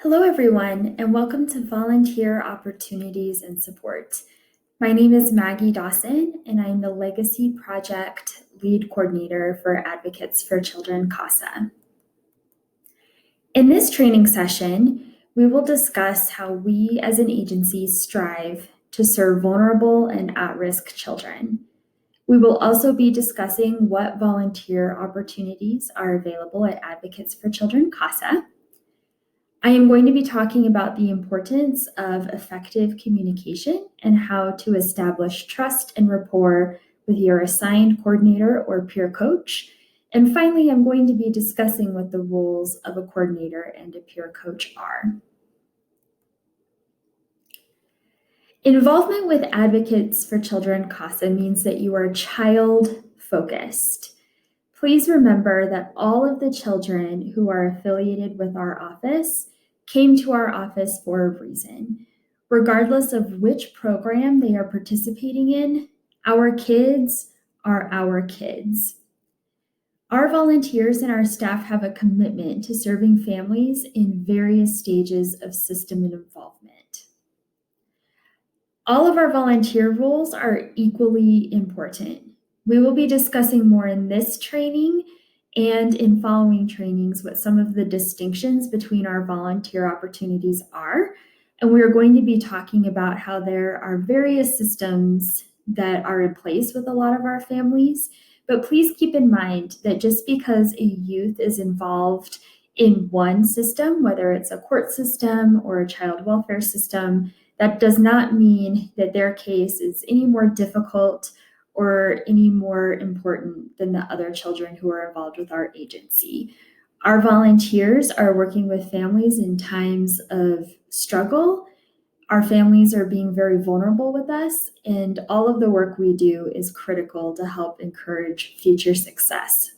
Hello, everyone, and welcome to Volunteer Opportunities and Support. My name is Maggie Dawson, and I'm the Legacy Project Lead Coordinator for Advocates for Children, CASA. In this training session, we will discuss how we as an agency strive to serve vulnerable and at-risk children. We will also be discussing what volunteer opportunities are available at Advocates for Children, CASA. I am going to be talking about the importance of effective communication and how to establish trust and rapport with your assigned coordinator or peer coach. And finally, I'm going to be discussing what the roles of a coordinator and a peer coach are. Involvement with Advocates for Children CASA means that you are child-focused. Please remember that all of the children who are affiliated with our office came to our office for a reason. Regardless of which program they are participating in, our kids are our kids. Our volunteers and our staff have a commitment to serving families in various stages of system involvement. All of our volunteer roles are equally important. We will be discussing more in this training and in following trainings what some of the distinctions between our volunteer opportunities are. And we are going to be talking about how there are various systems that are in place with a lot of our families. But please keep in mind that just because a youth is involved in one system, whether it's a court system or a child welfare system, that does not mean that their case is any more difficult or any more important than the other children who are involved with our agency. Our volunteers are working with families in times of struggle. Our families are being very vulnerable with us, and all of the work we do is critical to help encourage future success.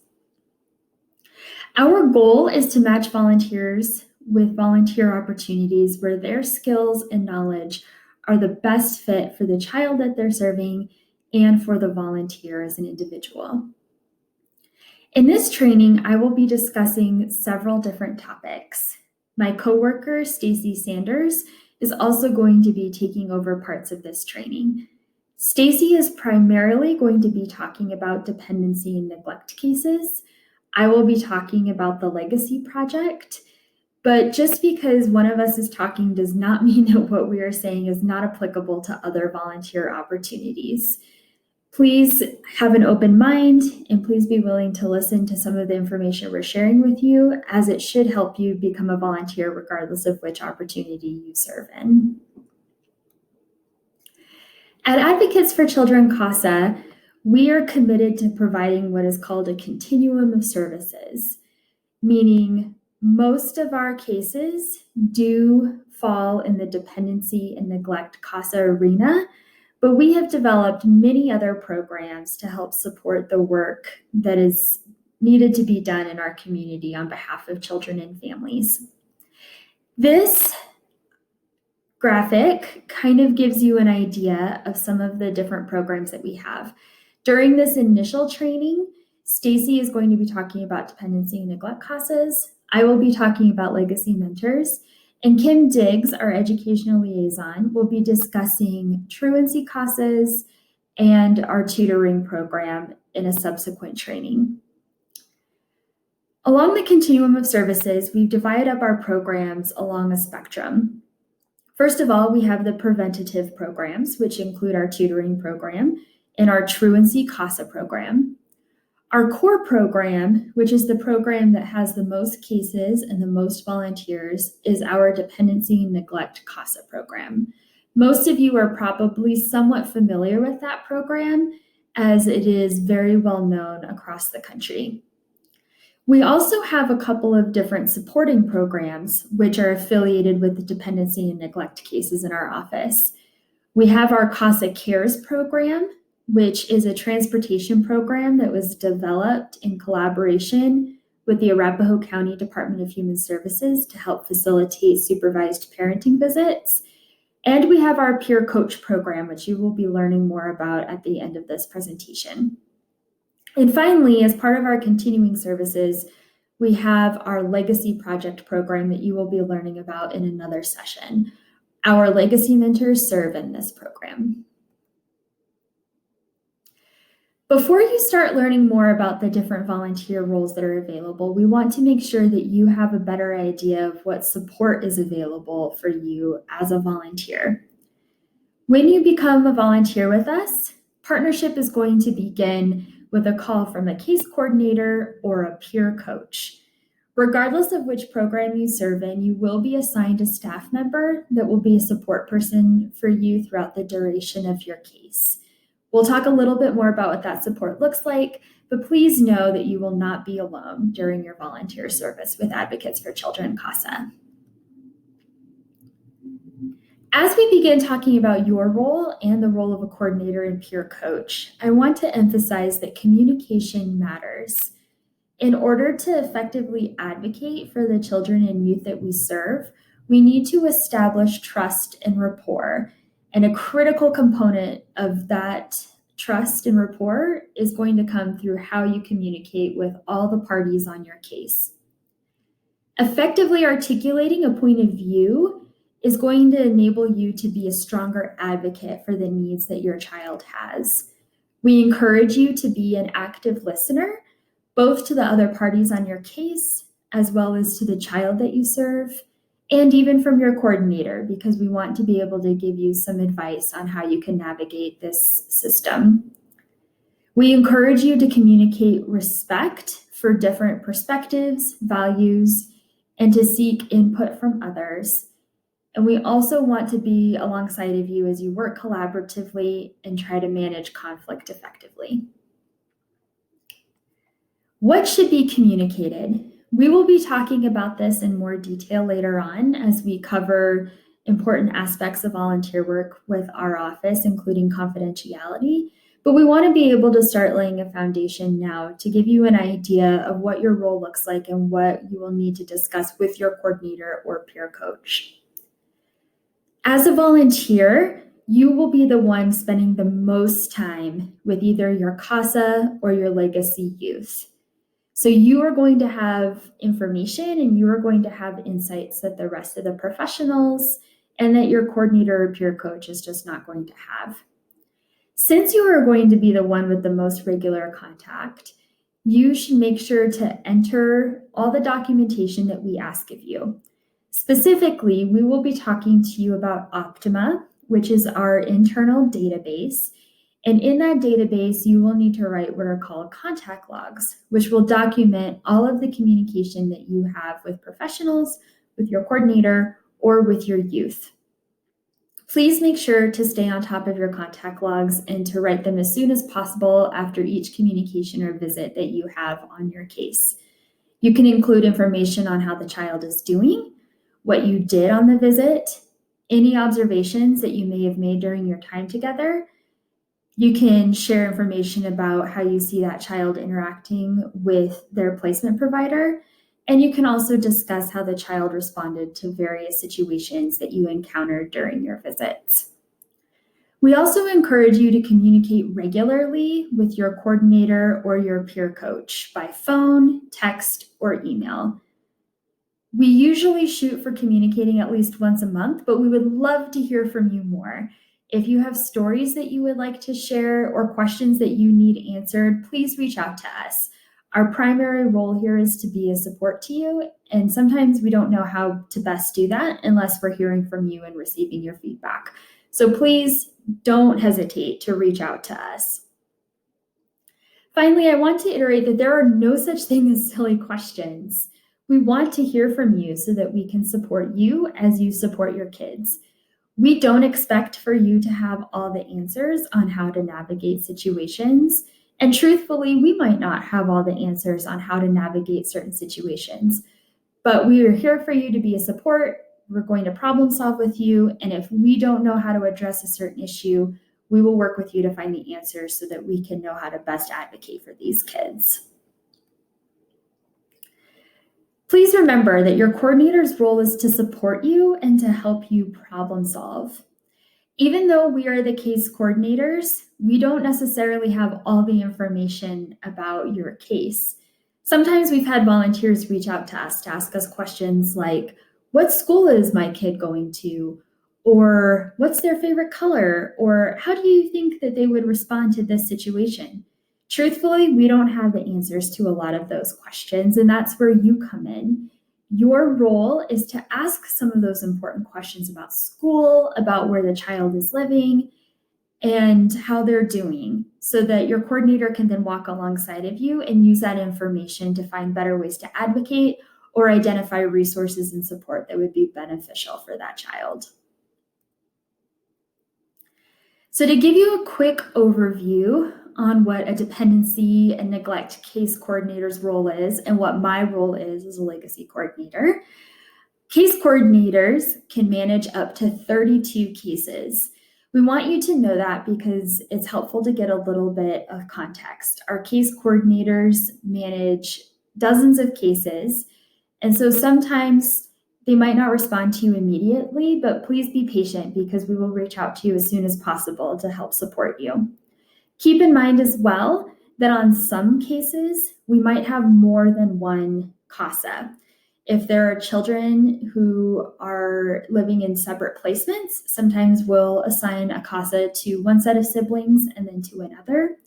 Our goal is to match volunteers with volunteer opportunities where their skills and knowledge are the best fit for the child that they're serving and for the volunteer as an individual. In this training, I will be discussing several different topics. My coworker, Stacy Sanders, is also going to be taking over parts of this training. Stacy is primarily going to be talking about dependency and neglect cases. I will be talking about the Legacy Project, but just because one of us is talking does not mean that what we are saying is not applicable to other volunteer opportunities. Please have an open mind and please be willing to listen to some of the information we're sharing with you, as it should help you become a volunteer regardless of which opportunity you serve in. At Advocates for Children CASA, we are committed to providing what is called a continuum of services, meaning most of our cases do fall in the dependency and neglect CASA arena, but we have developed many other programs to help support the work that is needed to be done in our community on behalf of children and families. This graphic kind of gives you an idea of some of the different programs that we have. During this initial training, Stacy is going to be talking about dependency and neglect CASAs. I will be talking about Legacy Mentors, and Kim Diggs, our educational liaison, will be discussing truancy CASAs and our tutoring program in a subsequent training. Along the continuum of services, we've divided up our programs along a spectrum. First of all, we have the preventative programs, which include our tutoring program and our truancy CASA program. Our core program, which is the program that has the most cases and the most volunteers, is our dependency and neglect CASA program. Most of you are probably somewhat familiar with that program, as it is very well known across the country. We also have a couple of different supporting programs which are affiliated with the dependency and neglect cases in our office. We have our CASA Cares program, which is a transportation program that was developed in collaboration with the Arapahoe County Department of Human Services to help facilitate supervised parenting visits. And we have our peer coach program, which you will be learning more about at the end of this presentation. And finally, as part of our continuing services, we have our Legacy Project program that you will be learning about in another session. Our Legacy mentors serve in this program. Before you start learning more about the different volunteer roles that are available, we want to make sure that you have a better idea of what support is available for you as a volunteer. When you become a volunteer with us, partnership is going to begin with a call from a case coordinator or a peer coach. Regardless of which program you serve in, you will be assigned a staff member that will be a support person for you throughout the duration of your case. We'll talk a little bit more about what that support looks like, but please know that you will not be alone during your volunteer service with Advocates for Children CASA. As we begin talking about your role and the role of a coordinator and peer coach, I want to emphasize that communication matters. In order to effectively advocate for the children and youth that we serve, we need to establish trust and rapport. And a critical component of that trust and rapport is going to come through how you communicate with all the parties on your case. Effectively articulating a point of view is going to enable you to be a stronger advocate for the needs that your child has. We encourage you to be an active listener, both to the other parties on your case, as well as to the child that you serve, and even from your coordinator, because we want to be able to give you some advice on how you can navigate this system. We encourage you to communicate respect for different perspectives, values, and to seek input from others. And we also want to be alongside of you as you work collaboratively and try to manage conflict effectively. What should be communicated? We will be talking about this in more detail later on as we cover important aspects of volunteer work with our office, including confidentiality. But we want to be able to start laying a foundation now to give you an idea of what your role looks like and what you will need to discuss with your coordinator or peer coach. As a volunteer, you will be the one spending the most time with either your CASA or your Legacy youth. So you are going to have information and you are going to have insights that the rest of the professionals and that your coordinator or peer coach is just not going to have. Since you are going to be the one with the most regular contact, you should make sure to enter all the documentation that we ask of you. Specifically, we will be talking to you about Optima, which is our internal database. And in that database, you will need to write what are called contact logs, which will document all of the communication that you have with professionals, with your coordinator, or with your youth. Please make sure to stay on top of your contact logs and to write them as soon as possible after each communication or visit that you have on your case. You can include information on how the child is doing, what you did on the visit, any observations that you may have made during your time together. You can share information about how you see that child interacting with their placement provider, and you can also discuss how the child responded to various situations that you encountered during your visits. We also encourage you to communicate regularly with your coordinator or your peer coach by phone, text, or email. We usually shoot for communicating at least once a month, but we would love to hear from you more. If you have stories that you would like to share or questions that you need answered, please reach out to us. Our primary role here is to be a support to you, and sometimes we don't know how to best do that unless we're hearing from you and receiving your feedback. So please don't hesitate to reach out to us. Finally, I want to iterate that there are no such thing as silly questions. We want to hear from you so that we can support you as you support your kids. We don't expect for you to have all the answers on how to navigate situations. And truthfully, we might not have all the answers on how to navigate certain situations. But we are here for you to be a support. We're going to problem solve with you. And if we don't know how to address a certain issue, we will work with you to find the answers so that we can know how to best advocate for these kids. Please remember that your coordinator's role is to support you and to help you problem solve. Even though we are the case coordinators, we don't necessarily have all the information about your case. Sometimes we've had volunteers reach out to us to ask us questions like, what school is my kid going to? Or what's their favorite color? Or how do you think that they would respond to this situation? Truthfully, we don't have the answers to a lot of those questions, and that's where you come in. Your role is to ask some of those important questions about school, about where the child is living, and how they're doing so that your coordinator can then walk alongside of you and use that information to find better ways to advocate or identify resources and support that would be beneficial for that child. So to give you a quick overview on what a dependency and neglect case coordinator's role is and what my role is as a legacy coordinator, case coordinators can manage up to 32 cases. We want you to know that because it's helpful to get a little bit of context. Our case coordinators manage dozens of cases, and so sometimes they might not respond to you immediately, but please be patient because we will reach out to you as soon as possible to help support you. Keep in mind as well that on some cases, we might have more than one CASA. If there are children who are living in separate placements, sometimes we'll assign a CASA to one set of siblings and then to another.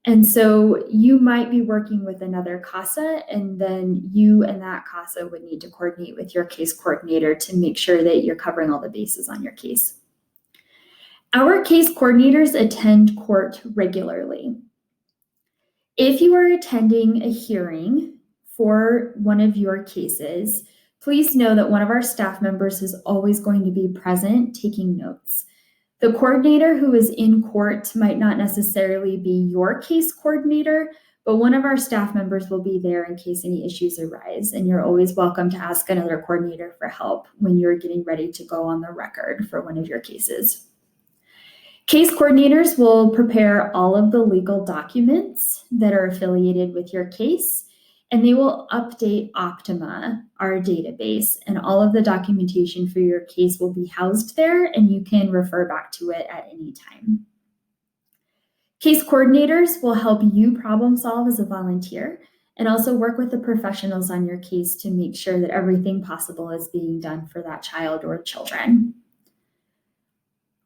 And so you might be working with another CASA, and then you and that CASA would need to coordinate with your case coordinator to make sure that you're covering all the bases on your case. Our case coordinators attend court regularly. If you are attending a hearing for one of your cases, please know that one of our staff members is always going to be present taking notes. The coordinator who is in court might not necessarily be your case coordinator, but one of our staff members will be there in case any issues arise, and you're always welcome to ask another coordinator for help when you're getting ready to go on the record for one of your cases. Case coordinators will prepare all of the legal documents that are affiliated with your case, and they will update Optima, our database, and all of the documentation for your case will be housed there, and you can refer back to it at any time. Case coordinators will help you problem solve as a volunteer and also work with the professionals on your case to make sure that everything possible is being done for that child or children.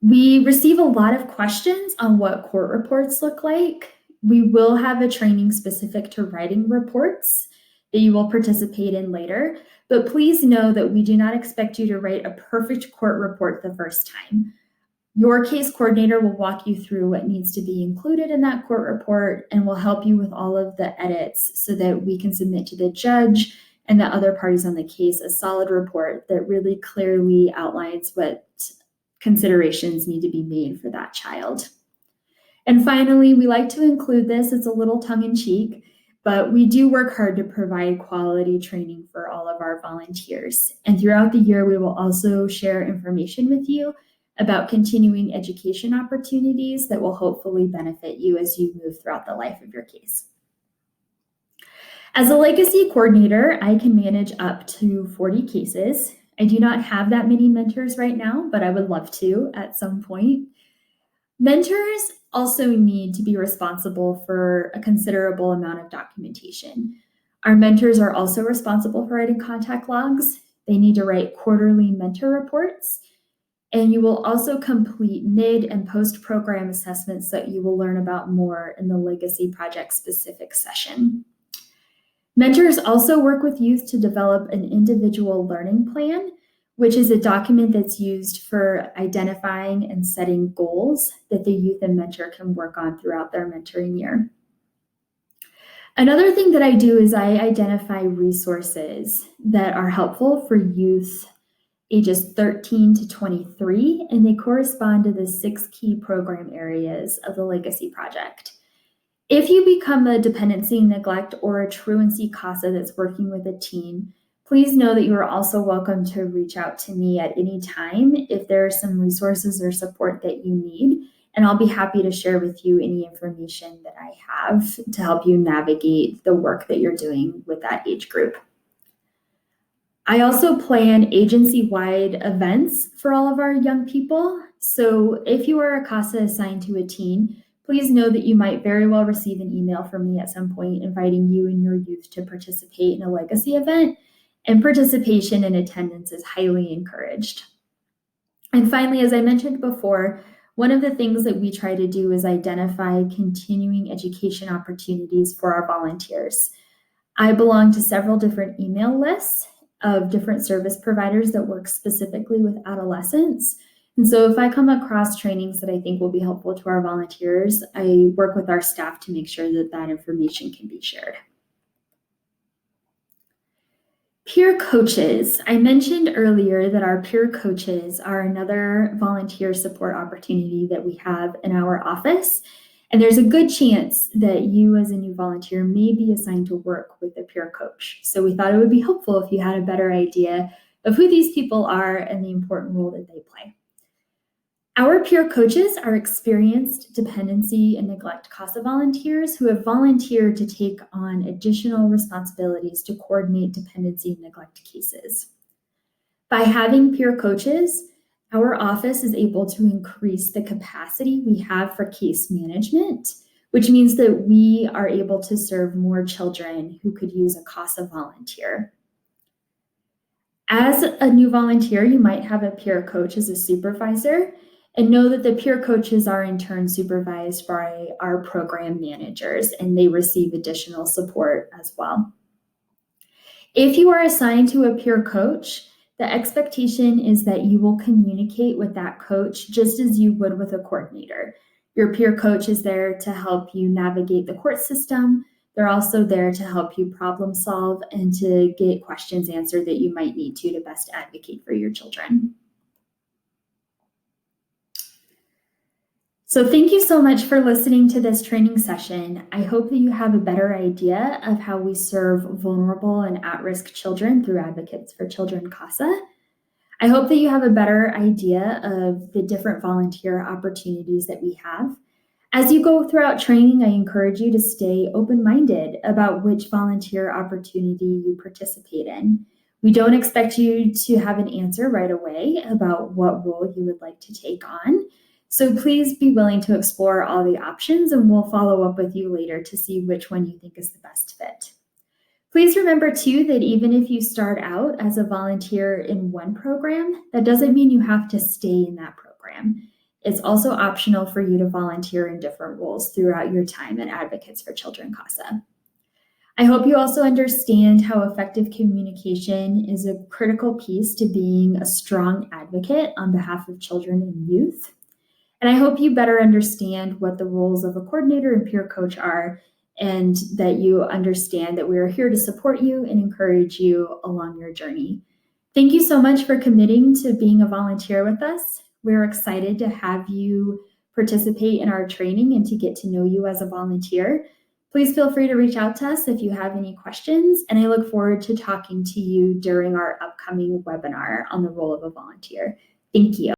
We receive a lot of questions on what court reports look like. We will have a training specific to writing reports that you will participate in later, but please know that we do not expect you to write a perfect court report the first time. Your case coordinator will walk you through what needs to be included in that court report and will help you with all of the edits so that we can submit to the judge and the other parties on the case a solid report that really clearly outlines what considerations need to be made for that child. And finally, we like to include this, it's a little tongue-in-cheek, but we do work hard to provide quality training for all of our volunteers. And throughout the year, we will also share information with you about continuing education opportunities that will hopefully benefit you as you move throughout the life of your case. As a legacy coordinator, I can manage up to 40 cases. I do not have that many mentors right now, but I would love to at some point. Mentors also need to be responsible for a considerable amount of documentation. Our mentors are also responsible for writing contact logs. They need to write quarterly mentor reports, and you will also complete mid and post-program assessments that you will learn about more in the Legacy Project specific session. Mentors also work with youth to develop an individual learning plan, which is a document that's used for identifying and setting goals that the youth and mentor can work on throughout their mentoring year. Another thing that I do is I identify resources that are helpful for youth ages 13 to 23, and they correspond to the 6 key program areas of the Legacy Project. If you become a dependency, neglect, or a truancy CASA that's working with a teen, please know that you are also welcome to reach out to me at any time if there are some resources or support that you need, and I'll be happy to share with you any information that I have to help you navigate the work that you're doing with that age group. I also plan agency-wide events for all of our young people. So if you are a CASA assigned to a teen, please know that you might very well receive an email from me at some point inviting you and your youth to participate in a legacy event, and participation and attendance is highly encouraged. And finally, as I mentioned before, one of the things that we try to do is identify continuing education opportunities for our volunteers. I belong to several different email lists of different service providers that work specifically with adolescents. And so if I come across trainings that I think will be helpful to our volunteers, I work with our staff to make sure that that information can be shared. Peer coaches. I mentioned earlier that our peer coaches are another volunteer support opportunity that we have in our office. And there's a good chance that you as a new volunteer may be assigned to work with a peer coach. So we thought it would be helpful if you had a better idea of who these people are and the important role that they play. Our peer coaches are experienced dependency and neglect CASA volunteers who have volunteered to take on additional responsibilities to coordinate dependency and neglect cases. By having peer coaches, our office is able to increase the capacity we have for case management, which means that we are able to serve more children who could use a CASA volunteer. As a new volunteer, you might have a peer coach as a supervisor, and know that the peer coaches are in turn supervised by our program managers, and they receive additional support as well. If you are assigned to a peer coach, the expectation is that you will communicate with that coach just as you would with a coordinator. Your peer coach is there to help you navigate the court system. They're also there to help you problem solve and to get questions answered that you might need to best advocate for your children. So thank you so much for listening to this training session. I hope that you have a better idea of how we serve vulnerable and at-risk children through Advocates for Children CASA. I hope that you have a better idea of the different volunteer opportunities that we have. As you go throughout training, I encourage you to stay open-minded about which volunteer opportunity you participate in. We don't expect you to have an answer right away about what role you would like to take on. So please be willing to explore all the options, and we'll follow up with you later to see which one you think is the best fit. Please remember too that even if you start out as a volunteer in one program, that doesn't mean you have to stay in that program. It's also optional for you to volunteer in different roles throughout your time at Advocates for Children CASA. I hope you also understand how effective communication is a critical piece to being a strong advocate on behalf of children and youth. And I hope you better understand what the roles of a coordinator and peer coach are, and that you understand that we are here to support you and encourage you along your journey. Thank you so much for committing to being a volunteer with us. We're excited to have you participate in our training and to get to know you as a volunteer. Please feel free to reach out to us if you have any questions, and I look forward to talking to you during our upcoming webinar on the role of a volunteer. Thank you.